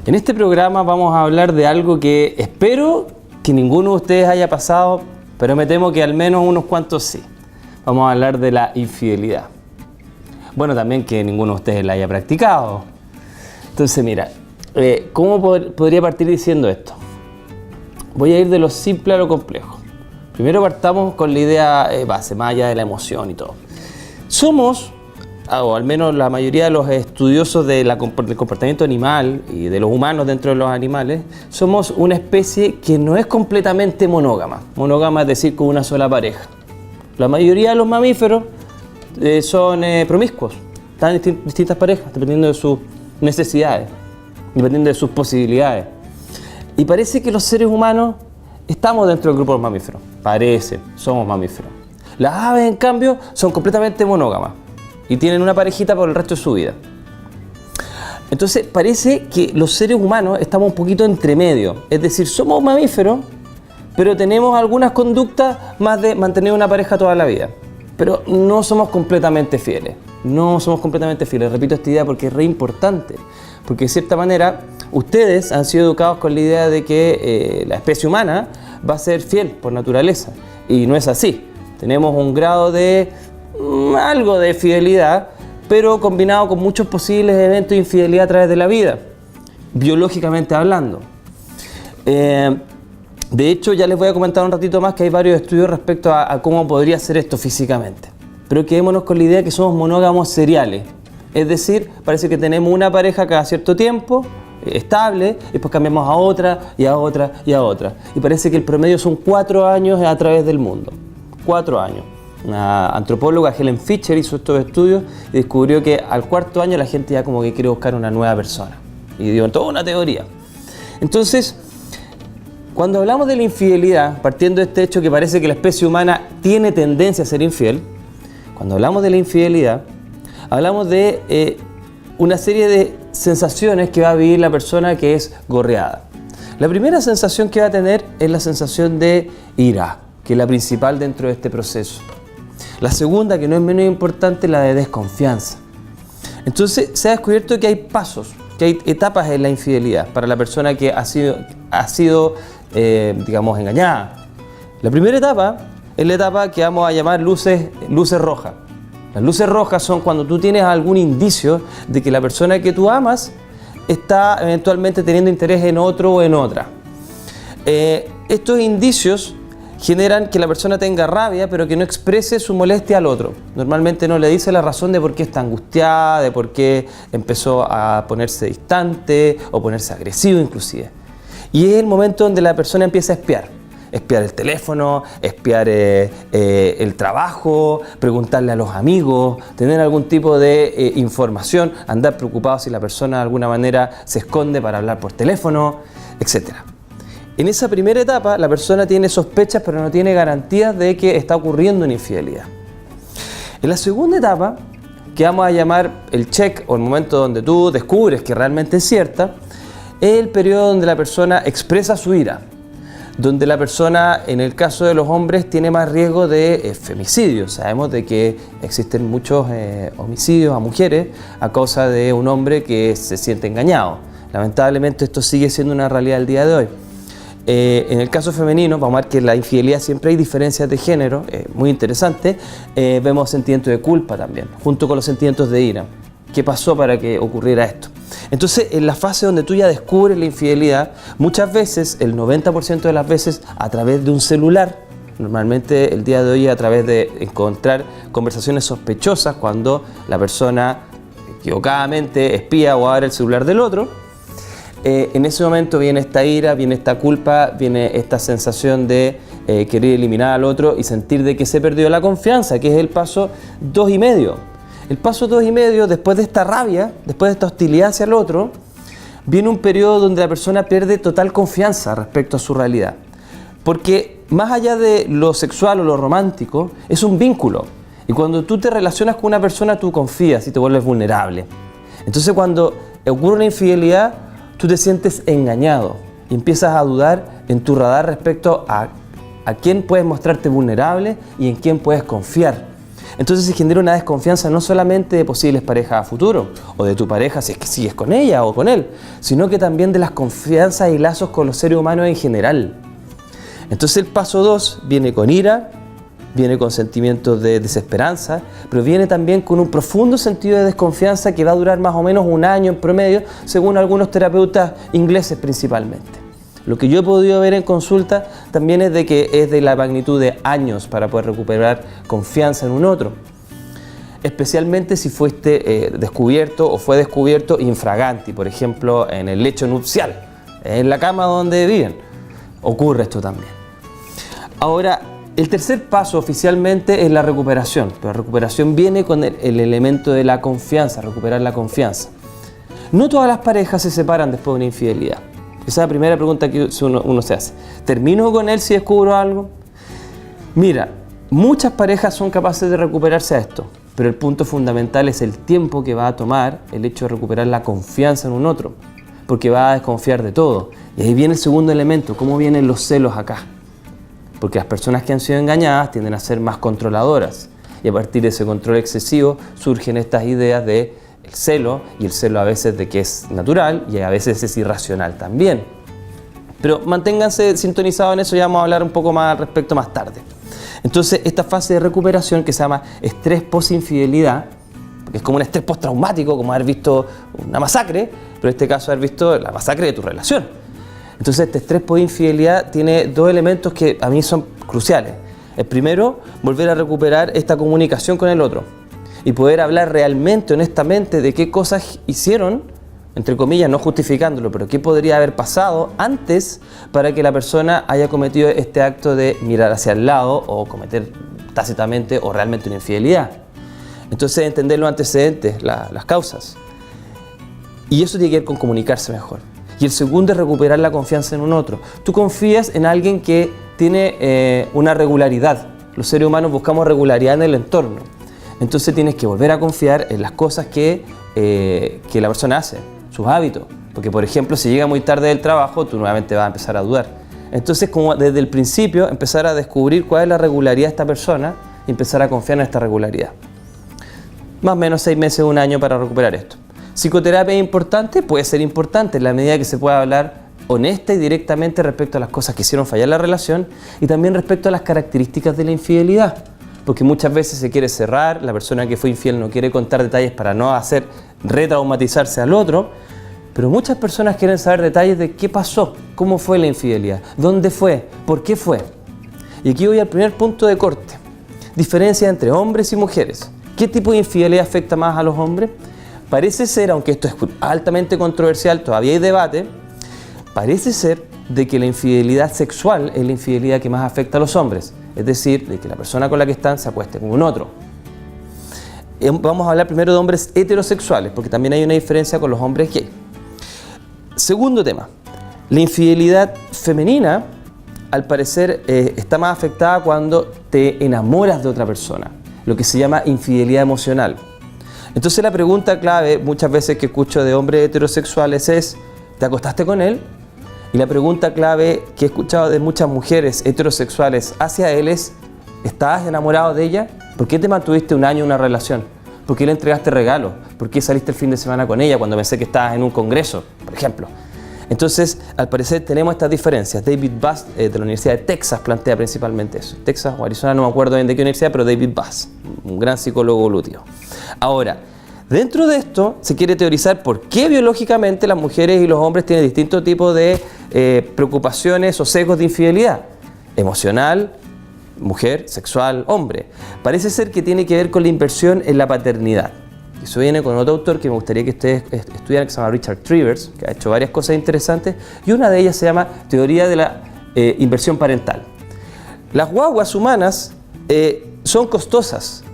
En este programa vamos a hablar de algo que espero que ninguno de ustedes haya pasado, pero me temo que al menos unos cuantos sí. Vamos a hablar de la infidelidad. Bueno, también que ninguno de ustedes la haya practicado. Entonces, mira, ¿cómo podría partir diciendo esto? Voy a ir de lo simple a lo complejo. Primero partamos con la idea base, más allá de la emoción y todo. Somos, o al menos la mayoría de los estudiosos del comportamiento animal y de los humanos dentro de los animales, somos una especie que no es completamente monógama. Monógama es decir, con una sola pareja. La mayoría de los mamíferos son promiscuos, están en distintas parejas, dependiendo de sus necesidades, dependiendo de sus posibilidades. Y parece que los seres humanos estamos dentro del grupo de los mamíferos. Parece, somos mamíferos. Las aves, en cambio, son completamente monógamas y tienen una parejita por el resto de su vida. Entonces, parece que los seres humanos estamos un poquito entre medio. Es decir, somos mamíferos, pero tenemos algunas conductas más de mantener una pareja toda la vida. Pero no somos completamente fieles. No somos completamente fieles. Repito esta idea porque es re importante. Porque de cierta manera, ustedes han sido educados con la idea de que la especie humana va a ser fiel por naturaleza. Y no es así. Tenemos un grado de algo de fidelidad, pero combinado con muchos posibles eventos de infidelidad a través de la vida, biológicamente hablando. De hecho, ya les voy a comentar un ratito más que hay varios estudios respecto a cómo podría ser esto físicamente. Pero quedémonos con la idea que somos monógamos seriales. Es decir, parece que tenemos una pareja cada cierto tiempo, estable, y después cambiamos a otra, y a otra, y a otra. Y parece que el promedio son 4 años a través del mundo. 4 años. Una antropóloga, Helen Fisher, hizo estos estudios y descubrió que al 4.º año la gente ya como que quiere buscar una nueva persona. Y dio toda una teoría. Entonces, cuando hablamos de la infidelidad, partiendo de este hecho que parece que la especie humana tiene tendencia a ser infiel, cuando hablamos de la infidelidad, hablamos de una serie de sensaciones que va a vivir la persona que es gorreada. La primera sensación que va a tener es la sensación de ira, que es la principal dentro de este proceso. La segunda, que no es menos importante, es la de desconfianza. Entonces se ha descubierto que hay pasos, que hay etapas en la infidelidad para la persona que ha sido digamos, engañada. La primera etapa es la etapa que vamos a llamar luces rojas. Las luces rojas son cuando tú tienes algún indicio de que la persona que tú amas está eventualmente teniendo interés en otro o en otra. Estos indicios generan que la persona tenga rabia, pero que no exprese su molestia al otro. Normalmente no le dice la razón de por qué está angustiada, de por qué empezó a ponerse distante o ponerse agresivo inclusive. Y es el momento donde la persona empieza a espiar. Espiar el teléfono, espiar el trabajo, preguntarle a los amigos, tener algún tipo de información, andar preocupado si la persona de alguna manera se esconde para hablar por teléfono, etc. En esa primera etapa la persona tiene sospechas pero no tiene garantías de que está ocurriendo una infidelidad. En la segunda etapa, que vamos a llamar el check o el momento donde tú descubres que realmente es cierta, es el periodo donde la persona expresa su ira, donde la persona, en el caso de los hombres, tiene más riesgo de femicidio. Sabemos de que existen muchos homicidios a mujeres a causa de un hombre que se siente engañado. Lamentablemente esto sigue siendo una realidad al día de hoy. En el caso femenino, vamos a ver que en la infidelidad siempre hay diferencias de género, muy interesante. Vemos sentimientos de culpa también, junto con los sentimientos de ira. ¿Qué pasó para que ocurriera esto? Entonces, en la fase donde tú ya descubres la infidelidad, muchas veces, el 90% de las veces, a través de un celular, normalmente el día de hoy a través de encontrar conversaciones sospechosas cuando la persona equivocadamente espía o abre el celular del otro, en ese momento viene esta ira, viene esta culpa, viene esta sensación de querer eliminar al otro y sentir de que se perdió la confianza, que es el paso 2,5. El paso 2,5, después de esta rabia, después de esta hostilidad hacia el otro, viene un periodo donde la persona pierde total confianza respecto a su realidad. Porque más allá de lo sexual o lo romántico, es un vínculo. Y cuando tú te relacionas con una persona, tú confías y te vuelves vulnerable. Entonces cuando ocurre una infidelidad, tú te sientes engañado y empiezas a dudar en tu radar respecto a quién puedes mostrarte vulnerable y en quién puedes confiar. Entonces se genera una desconfianza no solamente de posibles parejas a futuro, o de tu pareja si es que sigues con ella o con él, sino que también de las confianzas y lazos con los seres humanos en general. Entonces el paso 2 viene con ira, viene con sentimientos de desesperanza, pero viene también con un profundo sentido de desconfianza que va a durar más o menos un año en promedio, según algunos terapeutas ingleses principalmente. Lo que yo he podido ver en consulta también es de que es de la magnitud de años para poder recuperar confianza en un otro. Especialmente si fuiste descubierto o fue descubierto infraganti, por ejemplo, en el lecho nupcial, en la cama donde viven. Ocurre esto también. Ahora, el tercer paso oficialmente es la recuperación, pero la recuperación viene con el elemento de la confianza, recuperar la confianza. No todas las parejas se separan después de una infidelidad. Esa es la primera pregunta que uno se hace. ¿Termino con él si descubro algo? Mira, muchas parejas son capaces de recuperarse a esto, pero el punto fundamental es el tiempo que va a tomar el hecho de recuperar la confianza en un otro, porque va a desconfiar de todo. Y ahí viene el segundo elemento, ¿cómo vienen los celos acá? Porque las personas que han sido engañadas tienden a ser más controladoras, y a partir de ese control excesivo surgen estas ideas de el celo, y el celo a veces de que es natural y a veces es irracional también. Pero manténganse sintonizados en eso, ya vamos a hablar un poco más al respecto más tarde. Entonces, esta fase de recuperación que se llama estrés post-infidelidad, porque es como un estrés postraumático, como haber visto una masacre, pero en este caso haber visto la masacre de tu relación. Entonces, este estrés post-infidelidad tiene dos elementos que a mí son cruciales. El primero, volver a recuperar esta comunicación con el otro y poder hablar realmente, honestamente, de qué cosas hicieron, entre comillas, no justificándolo, pero qué podría haber pasado antes para que la persona haya cometido este acto de mirar hacia el lado o cometer tácitamente o realmente una infidelidad. Entonces, entender los antecedentes, las causas. Y eso tiene que ver con comunicarse mejor. Y el segundo es recuperar la confianza en un otro. Tú confías en alguien que tiene una regularidad. Los seres humanos buscamos regularidad en el entorno. Entonces tienes que volver a confiar en las cosas que la persona hace, sus hábitos. Porque, por ejemplo, si llega muy tarde del trabajo, tú nuevamente vas a empezar a dudar. Entonces, como desde el principio, empezar a descubrir cuál es la regularidad de esta persona y empezar a confiar en esta regularidad. Más o menos 6 meses, un año para recuperar esto. ¿Psicoterapia es importante? Puede ser importante en la medida que se pueda hablar honesta y directamente respecto a las cosas que hicieron fallar la relación y también respecto a las características de la infidelidad. Porque muchas veces se quiere cerrar, la persona que fue infiel no quiere contar detalles para no hacer retraumatizarse al otro, pero muchas personas quieren saber detalles de qué pasó, cómo fue la infidelidad, dónde fue, por qué fue. Y aquí voy al primer punto de corte. Diferencia entre hombres y mujeres. ¿Qué tipo de infidelidad afecta más a los hombres? Parece ser, aunque esto es altamente controversial, todavía hay debate, parece ser de que la infidelidad sexual es la infidelidad que más afecta a los hombres. Es decir, de que la persona con la que están se acueste con un otro. Vamos a hablar primero de hombres heterosexuales, porque también hay una diferencia con los hombres gay. Segundo tema, la infidelidad femenina, al parecer, está más afectada cuando te enamoras de otra persona, lo que se llama infidelidad emocional. Entonces la pregunta clave, muchas veces que escucho de hombres heterosexuales es, ¿te acostaste con él? Y la pregunta clave que he escuchado de muchas mujeres heterosexuales hacia él es, ¿estabas enamorado de ella? ¿Por qué te mantuviste un año en una relación? ¿Por qué le entregaste regalos? ¿Por qué saliste el fin de semana con ella cuando pensé que estabas en un congreso, por ejemplo? Entonces, al parecer tenemos estas diferencias. David Buss, de la Universidad de Texas, plantea principalmente eso. Texas o Arizona, no me acuerdo bien de qué universidad, pero David Buss, un gran psicólogo evolutivo. Ahora, dentro de esto se quiere teorizar por qué biológicamente las mujeres y los hombres tienen distintos tipos de preocupaciones o sesgos de infidelidad. Emocional, mujer, sexual, hombre. Parece ser que tiene que ver con la inversión en la paternidad. Eso viene con otro autor que me gustaría que ustedes estudiaran, que se llama Richard Trivers, que ha hecho varias cosas interesantes, y una de ellas se llama teoría de la inversión parental. Las guaguas humanas son costosas.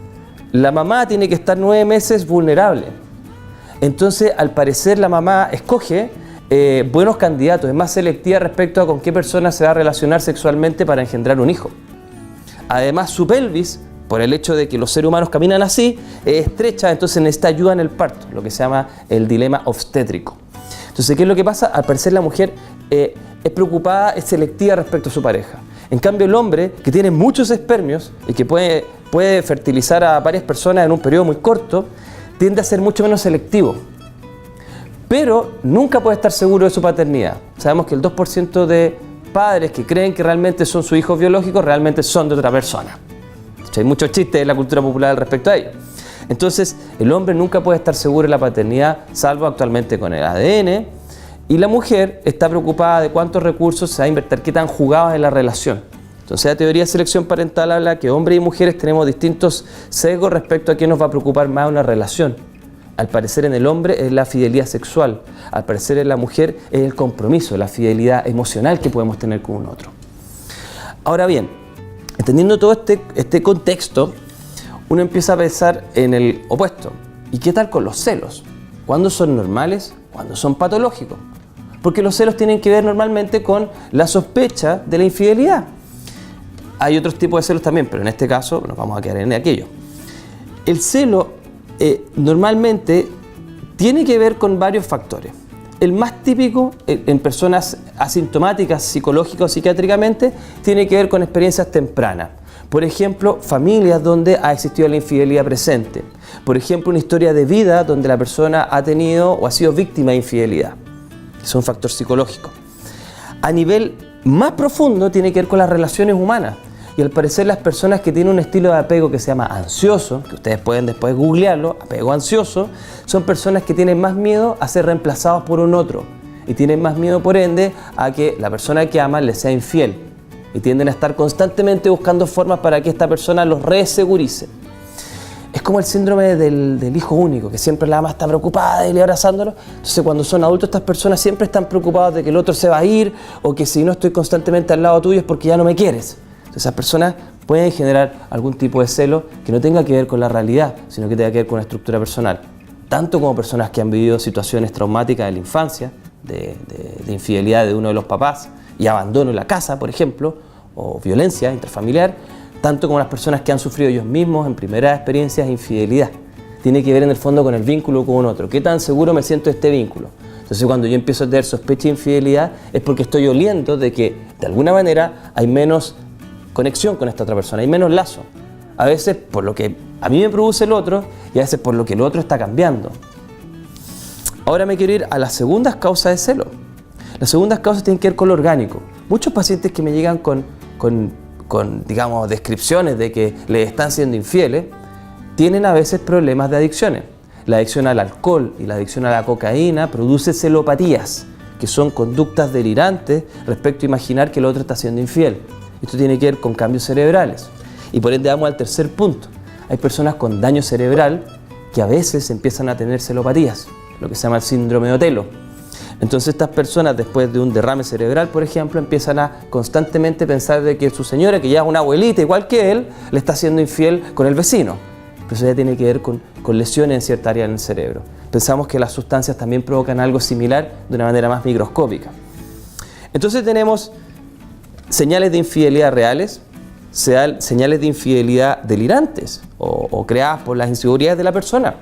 La mamá tiene que estar 9 meses vulnerable. Entonces, al parecer, la mamá escoge buenos candidatos, es más selectiva respecto a con qué persona se va a relacionar sexualmente para engendrar un hijo. Además, su pelvis, por el hecho de que los seres humanos caminan así, es estrecha, entonces necesita ayuda en el parto, lo que se llama el dilema obstétrico. Entonces, ¿qué es lo que pasa? Al parecer la mujer es preocupada, es selectiva respecto a su pareja. En cambio, el hombre, que tiene muchos espermios y que puede fertilizar a varias personas en un periodo muy corto, tiende a ser mucho menos selectivo. Pero nunca puede estar seguro de su paternidad. Sabemos que el 2% de padres que creen que realmente son sus hijos biológicos realmente son de otra persona. Hay muchos chistes en la cultura popular respecto a ello. Entonces, el hombre nunca puede estar seguro de la paternidad, salvo actualmente con el ADN, y la mujer está preocupada de cuántos recursos se va a invertir, qué tan jugados en la relación. Entonces, la teoría de selección parental habla que hombres y mujeres tenemos distintos sesgos respecto a qué nos va a preocupar más una relación. Al parecer en el hombre es la fidelidad sexual, al parecer en la mujer es el compromiso, la fidelidad emocional que podemos tener con un otro. Ahora bien, entendiendo todo este contexto, uno empieza a pensar en el opuesto. ¿Y qué tal con los celos? ¿Cuándo son normales? ¿Cuándo son patológicos? Porque los celos tienen que ver normalmente con la sospecha de la infidelidad. Hay otros tipos de celos también, pero en este caso nos vamos a quedar en aquello. El celo normalmente tiene que ver con varios factores. El más típico en personas asintomáticas, psicológicas o psiquiátricamente, tiene que ver con experiencias tempranas. Por ejemplo, familias donde ha existido la infidelidad presente. Por ejemplo, una historia de vida donde la persona ha tenido o ha sido víctima de infidelidad. Es un factor psicológico. A nivel más profundo tiene que ver con las relaciones humanas. Y al parecer las personas que tienen un estilo de apego que se llama ansioso, que ustedes pueden después googlearlo, apego ansioso, son personas que tienen más miedo a ser reemplazados por un otro. Y tienen más miedo, por ende, a que la persona que aman les sea infiel. Y tienden a estar constantemente buscando formas para que esta persona los resegurice. Es como el síndrome del hijo único, que siempre la mamá está preocupada y le abrazándolo. Entonces cuando son adultos estas personas siempre están preocupadas de que el otro se va a ir o que si no estoy constantemente al lado tuyo es porque ya no me quieres. Entonces, esas personas pueden generar algún tipo de celo que no tenga que ver con la realidad, sino que tenga que ver con la estructura personal. Tanto como personas que han vivido situaciones traumáticas de la infancia, de infidelidad de uno de los papás y abandono en la casa, por ejemplo, o violencia intrafamiliar, tanto como las personas que han sufrido ellos mismos en primeras experiencias de infidelidad. Tiene que ver en el fondo con el vínculo con otro. ¿Qué tan seguro me siento de este vínculo? Entonces cuando yo empiezo a tener sospecha de infidelidad es porque estoy oliendo de que de alguna manera hay menos conexión con esta otra persona, hay menos lazo. A veces por lo que a mí me produce el otro y a veces por lo que el otro está cambiando. Ahora me quiero ir a las segundas causas de celo. Las segundas causas tienen que ver con lo orgánico. Muchos pacientes que me llegan con digamos, descripciones de que les están siendo infieles, tienen a veces problemas de adicciones. La adicción al alcohol y la adicción a la cocaína produce celopatías, que son conductas delirantes respecto a imaginar que el otro está siendo infiel. Esto tiene que ver con cambios cerebrales. Y por ende vamos al tercer punto. Hay personas con daño cerebral que a veces empiezan a tener celopatías, lo que se llama el síndrome de Otelo. Entonces estas personas, después de un derrame cerebral, por ejemplo, empiezan a constantemente pensar de que su señora, que ya es una abuelita igual que él, le está siendo infiel con el vecino. Pero eso ya tiene que ver con lesiones en cierta área en el cerebro. Pensamos que las sustancias también provocan algo similar de una manera más microscópica. Entonces tenemos señales de infidelidad reales, señales de infidelidad delirantes o creadas por las inseguridades de la persona.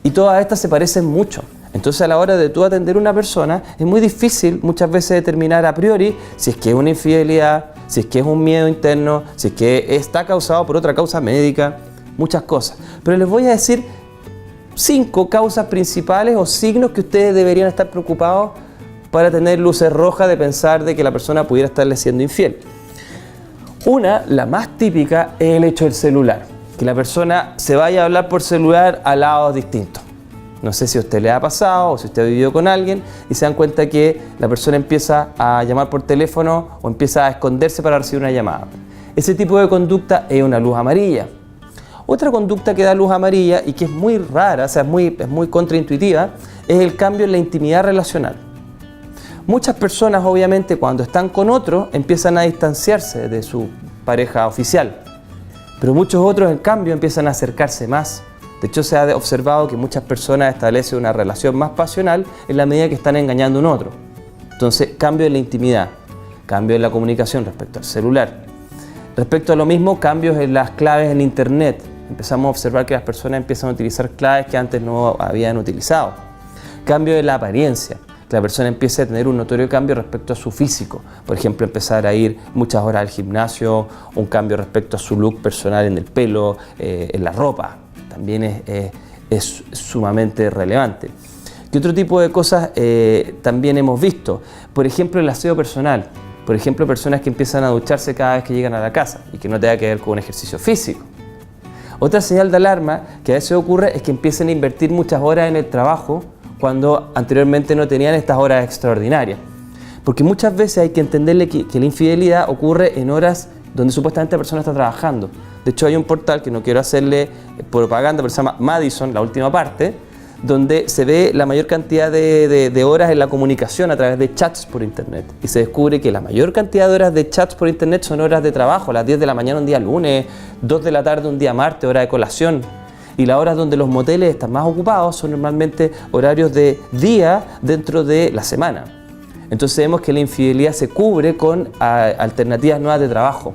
Y todas estas se parecen mucho. Entonces a la hora de tú atender a una persona es muy difícil muchas veces determinar a priori si es que es una infidelidad, si es que es un miedo interno, si es que está causado por otra causa médica, muchas cosas. Pero les voy a decir 5 causas principales o signos que ustedes deberían estar preocupados para tener luces rojas de pensar de que la persona pudiera estarle siendo infiel. Una, la más típica, es el hecho del celular. Que la persona se vaya a hablar por celular a lados distintos. No sé si a usted le ha pasado o si usted ha vivido con alguien y se dan cuenta que la persona empieza a llamar por teléfono o empieza a esconderse para recibir una llamada. Ese tipo de conducta es una luz amarilla. Otra conducta que da luz amarilla y que es muy rara, o sea, es muy contraintuitiva, es el cambio en la intimidad relacional. Muchas personas, obviamente, cuando están con otro, empiezan a distanciarse de su pareja oficial. Pero muchos otros, en cambio, empiezan a acercarse más. De hecho, se ha observado que muchas personas establecen una relación más pasional en la medida que están engañando a un otro. Entonces, cambio en la intimidad, cambio en la comunicación respecto al celular. Respecto a lo mismo, cambios en las claves en Internet. Empezamos a observar que las personas empiezan a utilizar claves que antes no habían utilizado. Cambio en la apariencia. que la persona empiece a tener un notorio cambio respecto a su físico. Por ejemplo, empezar a ir muchas horas al gimnasio, un cambio respecto a su look personal en el pelo, en la ropa. También es sumamente relevante. ¿Qué otro tipo de cosas también hemos visto? Por ejemplo, el aseo personal. Por ejemplo, personas que empiezan a ducharse cada vez que llegan a la casa y que no tenga que ver con un ejercicio físico. Otra señal de alarma que a veces ocurre es que empiecen a invertir muchas horas en el trabajo cuando anteriormente no tenían estas horas extraordinarias. Porque muchas veces hay que entenderle que la infidelidad ocurre en horas donde supuestamente la persona está trabajando. De hecho, hay un portal que no quiero hacerle propaganda, pero se llama Madison, la última parte, donde se ve la mayor cantidad de horas en la comunicación a través de chats por internet. Y se descubre que la mayor cantidad de horas de chats por internet son horas de trabajo, a las 10 de la mañana un día lunes, 2 de la tarde un día martes, hora de colación. Y las horas donde los moteles están más ocupados son normalmente horarios de día dentro de la semana. Entonces vemos que la infidelidad se cubre con alternativas nuevas de trabajo.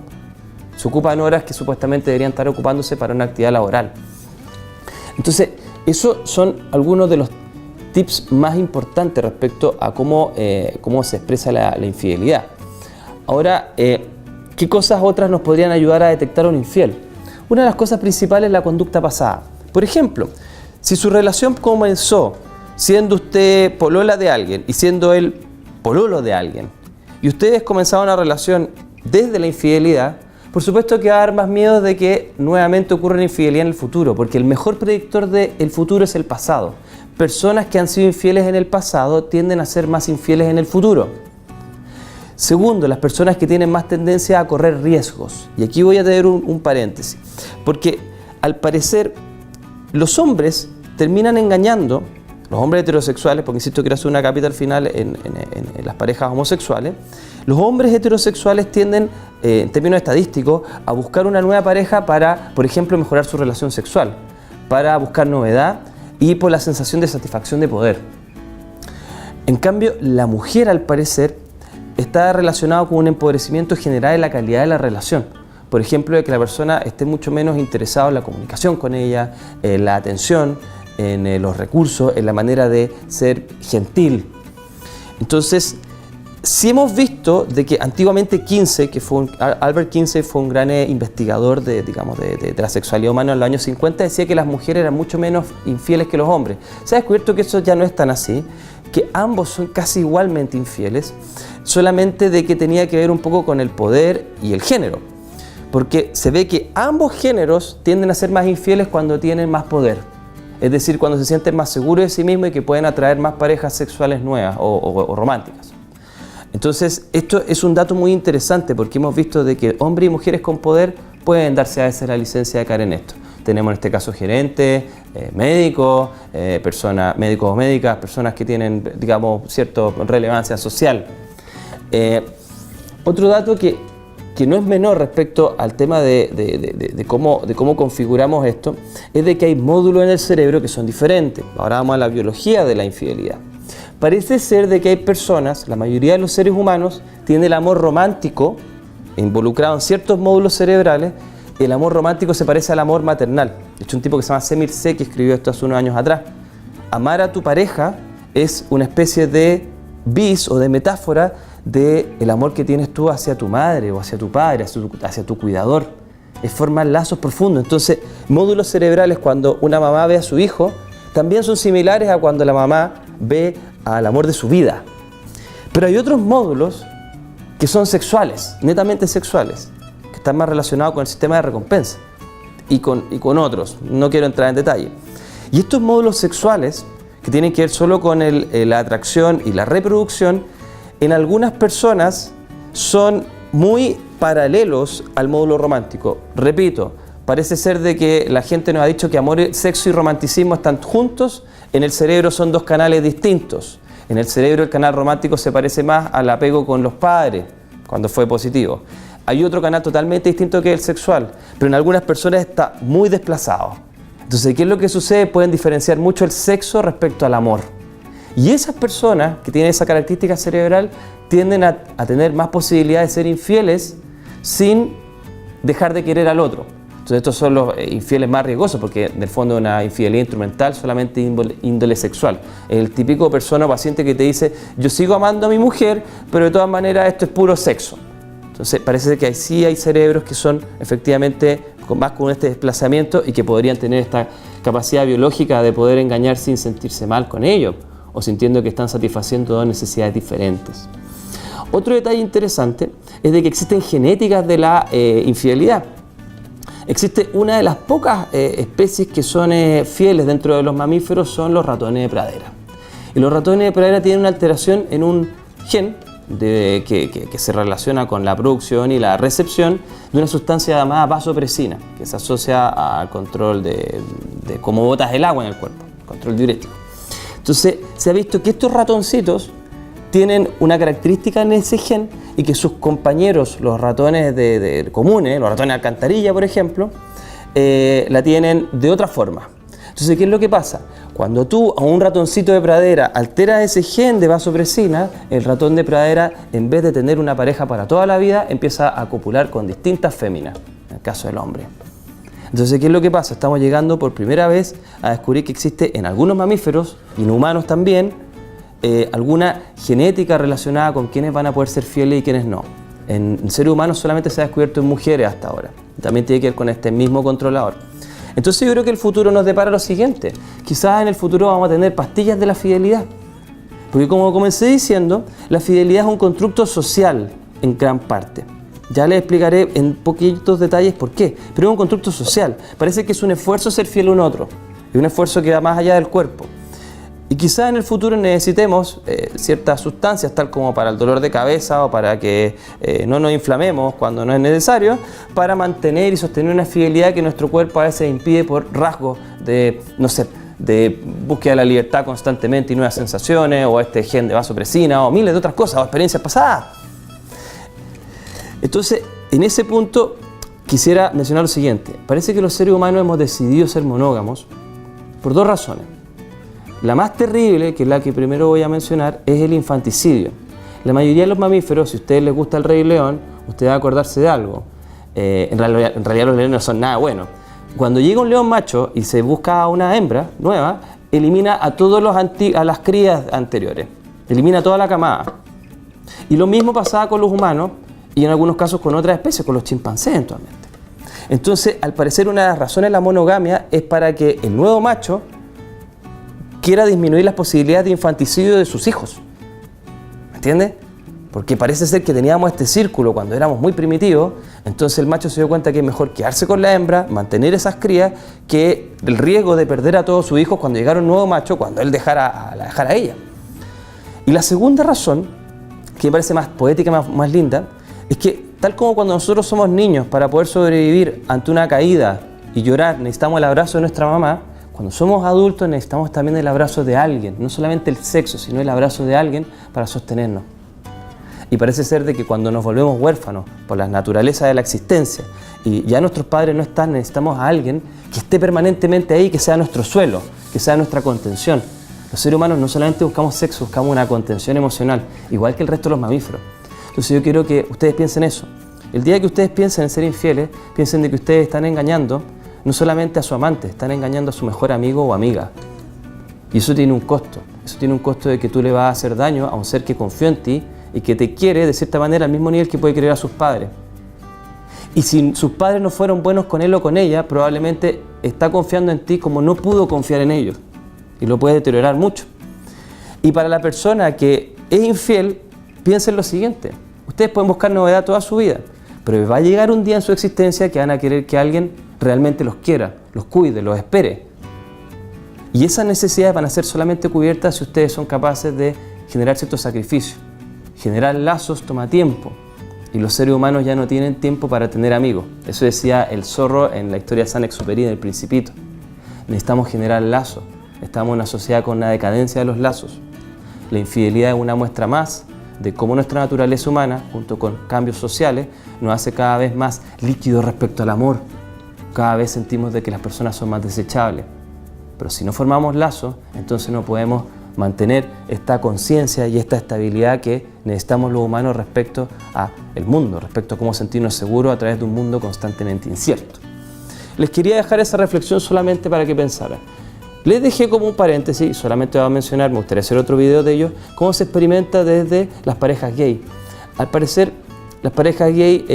Se ocupan horas que supuestamente deberían estar ocupándose para una actividad laboral. Entonces, esos son algunos de los tips más importantes respecto a cómo se expresa la infidelidad. Ahora, ¿qué cosas otras nos podrían ayudar a detectar a un infiel? Una de las cosas principales es la conducta pasada. Por ejemplo, si su relación comenzó siendo usted polola de alguien y siendo él pololo de alguien, y ustedes comenzaron una relación desde la infidelidad, por supuesto que va a dar más miedo de que nuevamente ocurra una infidelidad en el futuro, porque el mejor predictor del futuro es el pasado. Personas que han sido infieles en el pasado tienden a ser más infieles en el futuro. Segundo, las personas que tienen más tendencia a correr riesgos. Y aquí voy a tener un paréntesis, porque al parecer los hombres terminan engañando, los hombres heterosexuales, porque insisto, quiero hacer una capita al final en las parejas homosexuales. Los hombres heterosexuales tienden, en términos estadísticos, a buscar una nueva pareja para, por ejemplo, mejorar su relación sexual, para buscar novedad y por la sensación de satisfacción de poder. En cambio, la mujer, al parecer, está relacionada con un empobrecimiento general en la calidad de la relación. Por ejemplo, de que la persona esté mucho menos interesada en la comunicación con ella, en la atención, en los recursos, en la manera de ser gentil. Entonces, sí hemos visto de que antiguamente Kinsey, Albert Kinsey fue un gran investigador de la sexualidad humana en los años 50, decía que las mujeres eran mucho menos infieles que los hombres. Se ha descubierto que eso ya no es tan así, que ambos son casi igualmente infieles, solamente de que tenía que ver un poco con el poder y el género. Porque se ve que ambos géneros tienden a ser más infieles cuando tienen más poder. Es decir, cuando se sienten más seguros de sí mismos y que pueden atraer más parejas sexuales nuevas o románticas. Entonces, esto es un dato muy interesante porque hemos visto de que hombres y mujeres con poder pueden darse a veces la licencia de caer en esto. Tenemos en este caso gerentes, médicos, médicos o médicas, personas que tienen, digamos, cierta relevancia social. Otro dato que no es menor respecto al tema de cómo configuramos esto, es de que hay módulos en el cerebro que son diferentes. Ahora vamos a la biología de la infidelidad. Parece ser de que hay personas, la mayoría de los seres humanos, tienen el amor romántico involucrado en ciertos módulos cerebrales. El amor romántico se parece al amor maternal. De hecho, un tipo que se llama Semir C, que escribió esto hace unos años atrás. Amar a tu pareja es una especie de bis o de metáfora del amor que tienes tú hacia tu madre o hacia tu padre, hacia tu cuidador. Es formar lazos profundos. Entonces, módulos cerebrales cuando una mamá ve a su hijo también son similares a cuando la mamá ve al amor de su vida. Pero hay otros módulos que son sexuales, netamente sexuales, que están más relacionados con el sistema de recompensa y con otros. No quiero entrar en detalle. Y estos módulos sexuales, que tienen que ver solo con la atracción y la reproducción, en algunas personas son muy paralelos al módulo romántico. Repito, parece ser de que la gente nos ha dicho que amor, sexo y romanticismo están juntos. En el cerebro son dos canales distintos. En el cerebro el canal romántico se parece más al apego con los padres, cuando fue positivo. Hay otro canal totalmente distinto que el sexual, pero en algunas personas está muy desplazado. Entonces, ¿qué es lo que sucede? Pueden diferenciar mucho el sexo respecto al amor. Y esas personas que tienen esa característica cerebral tienden a tener más posibilidades de ser infieles sin dejar de querer al otro. Entonces estos son los infieles más riesgosos porque en el fondo una infidelidad instrumental solamente índole sexual. El típico persona o paciente que te dice yo sigo amando a mi mujer pero de todas maneras esto es puro sexo. Entonces parece que sí hay cerebros que son efectivamente más con este desplazamiento y que podrían tener esta capacidad biológica de poder engañar sin sentirse mal con ello o sintiendo que están satisfaciendo dos necesidades diferentes. Otro detalle interesante es de que existen genéticas de la infidelidad. Existe una de las pocas especies que son fieles dentro de los mamíferos, son los ratones de pradera. Y los ratones de pradera tienen una alteración en un gen que se relaciona con la producción y la recepción de una sustancia llamada vasopresina, que se asocia al control de cómo botas el agua en el cuerpo, control diurético. Entonces se ha visto que estos ratoncitos tienen una característica en ese gen y que sus compañeros, los ratones comunes, los ratones de alcantarilla por ejemplo, la tienen de otra forma. Entonces, ¿qué es lo que pasa? Cuando tú a un ratoncito de pradera alteras ese gen de vasopresina, el ratón de pradera, en vez de tener una pareja para toda la vida, empieza a copular con distintas féminas, en el caso del hombre. Entonces, ¿qué es lo que pasa? Estamos llegando por primera vez a descubrir que existe en algunos mamíferos, y en humanos también, alguna genética relacionada con quiénes van a poder ser fieles y quiénes no. En seres humanos solamente se ha descubierto en mujeres hasta ahora. También tiene que ver con este mismo controlador. Entonces yo creo que el futuro nos depara lo siguiente. Quizás en el futuro vamos a tener pastillas de la fidelidad. Porque como comencé diciendo, la fidelidad es un constructo social en gran parte. Ya les explicaré en poquitos detalles por qué. Pero es un constructo social. Parece que es un esfuerzo ser fiel a un otro. Es un esfuerzo que va más allá del cuerpo. Y quizás en el futuro necesitemos ciertas sustancias, tal como para el dolor de cabeza o para que no nos inflamemos cuando no es necesario, para mantener y sostener una fidelidad que nuestro cuerpo a veces impide por rasgos de, no sé, de búsqueda de la libertad constantemente y nuevas sensaciones, o este gen de vasopresina, o miles de otras cosas, o experiencias pasadas. Entonces, en ese punto quisiera mencionar lo siguiente. Parece que los seres humanos hemos decidido ser monógamos por dos razones. La más terrible, que es la que primero voy a mencionar, es el infanticidio. La mayoría de los mamíferos, si a ustedes les gusta el Rey León, ustedes van a acordarse de algo. En realidad los leones no son nada buenos. Cuando llega un león macho y se busca una hembra nueva, elimina a todos a las crías anteriores. Elimina toda la camada. Y lo mismo pasaba con los humanos y en algunos casos con otras especies, con los chimpancés eventualmente. Entonces, al parecer, una de las razones de la monogamia es para que el nuevo macho quiera disminuir las posibilidades de infanticidio de sus hijos. ¿Me entiendes? Porque parece ser que teníamos este círculo cuando éramos muy primitivos, entonces el macho se dio cuenta que es mejor quedarse con la hembra, mantener esas crías, que el riesgo de perder a todos sus hijos cuando llegara un nuevo macho, cuando él la dejara a ella. Y la segunda razón, que me parece más poética, más linda, es que tal como cuando nosotros somos niños, para poder sobrevivir ante una caída y llorar, necesitamos el abrazo de nuestra mamá, cuando somos adultos necesitamos también el abrazo de alguien, no solamente el sexo, sino el abrazo de alguien para sostenernos. Y parece ser de que cuando nos volvemos huérfanos por la naturaleza de la existencia y ya nuestros padres no están, necesitamos a alguien que esté permanentemente ahí, que sea nuestro suelo, que sea nuestra contención. Los seres humanos no solamente buscamos sexo, buscamos una contención emocional, igual que el resto de los mamíferos. Entonces yo quiero que ustedes piensen eso. El día que ustedes piensen en ser infieles, piensen de que ustedes están engañando no solamente a su amante, están engañando a su mejor amigo o amiga. Y eso tiene un costo. Eso tiene un costo de que tú le vas a hacer daño a un ser que confió en ti y que te quiere de cierta manera al mismo nivel que puede querer a sus padres. Y si sus padres no fueron buenos con él o con ella, probablemente está confiando en ti como no pudo confiar en ellos. Y lo puede deteriorar mucho. Y para la persona que es infiel, piensen lo siguiente. Ustedes pueden buscar novedad toda su vida, pero va a llegar un día en su existencia que van a querer que alguien realmente los quiera, los cuide, los espere. Y esas necesidades van a ser solamente cubiertas si ustedes son capaces de generar ciertos sacrificios. Generar lazos toma tiempo y los seres humanos ya no tienen tiempo para tener amigos. Eso decía el zorro en la historia de Saint-Exupéry, en El Principito. Necesitamos generar lazos. Estamos en una sociedad con una decadencia de los lazos. La infidelidad es una muestra más de cómo nuestra naturaleza humana, junto con cambios sociales, nos hace cada vez más líquidos respecto al amor. Cada vez sentimos de que las personas son más desechables. Pero si no formamos lazos, entonces no podemos mantener esta conciencia y esta estabilidad que necesitamos los humanos respecto al mundo, respecto a cómo sentirnos seguros a través de un mundo constantemente incierto. les quería dejar esa reflexión solamente para que pensaran. Les dejé como un paréntesis, solamente voy a mencionar, me gustaría hacer otro video de ello, cómo se experimenta desde las parejas gay. Al parecer, las parejas gay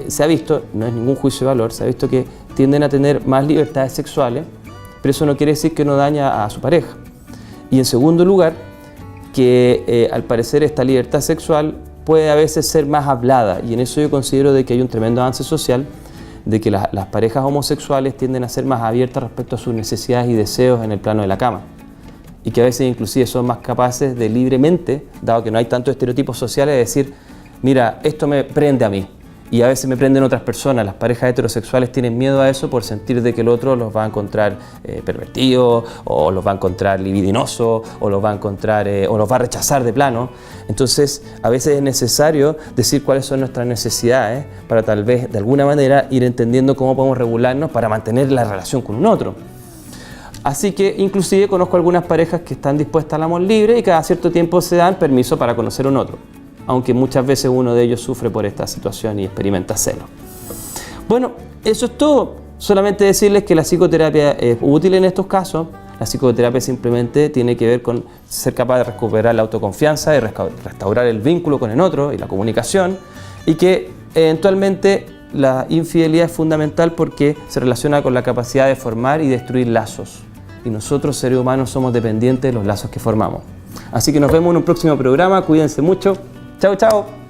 se ha visto, no es ningún juicio de valor, se ha visto que tienden a tener más libertades sexuales, pero eso no quiere decir que no daña a su pareja. Y en segundo lugar, que al parecer esta libertad sexual puede a veces ser más hablada, y en eso yo considero de que hay un tremendo avance social, de que las parejas homosexuales tienden a ser más abiertas respecto a sus necesidades y deseos en el plano de la cama, y que a veces inclusive son más capaces de libremente, dado que no hay tantos estereotipos sociales, de decir, mira, esto me prende a mí, y a veces me prenden otras personas. Las parejas heterosexuales tienen miedo a eso por sentir de que el otro los va a encontrar pervertidos, o los va a encontrar libidinosos, o los va a encontrar o los va a rechazar de plano. Entonces a veces es necesario decir cuáles son nuestras necesidades para tal vez de alguna manera ir entendiendo cómo podemos regularnos para mantener la relación con un otro. Así que inclusive conozco algunas parejas que están dispuestas al amor libre y cada cierto tiempo se dan permiso para conocer a un otro, aunque muchas veces uno de ellos sufre por esta situación y experimenta celos. Bueno, eso es todo. Solamente decirles que la psicoterapia es útil en estos casos. La psicoterapia simplemente tiene que ver con ser capaz de recuperar la autoconfianza y restaurar el vínculo con el otro y la comunicación, y que eventualmente la infidelidad es fundamental porque se relaciona con la capacidad de formar y destruir lazos. Y nosotros, seres humanos, somos dependientes de los lazos que formamos. Así que nos vemos en un próximo programa. Cuídense mucho. Chao, chao.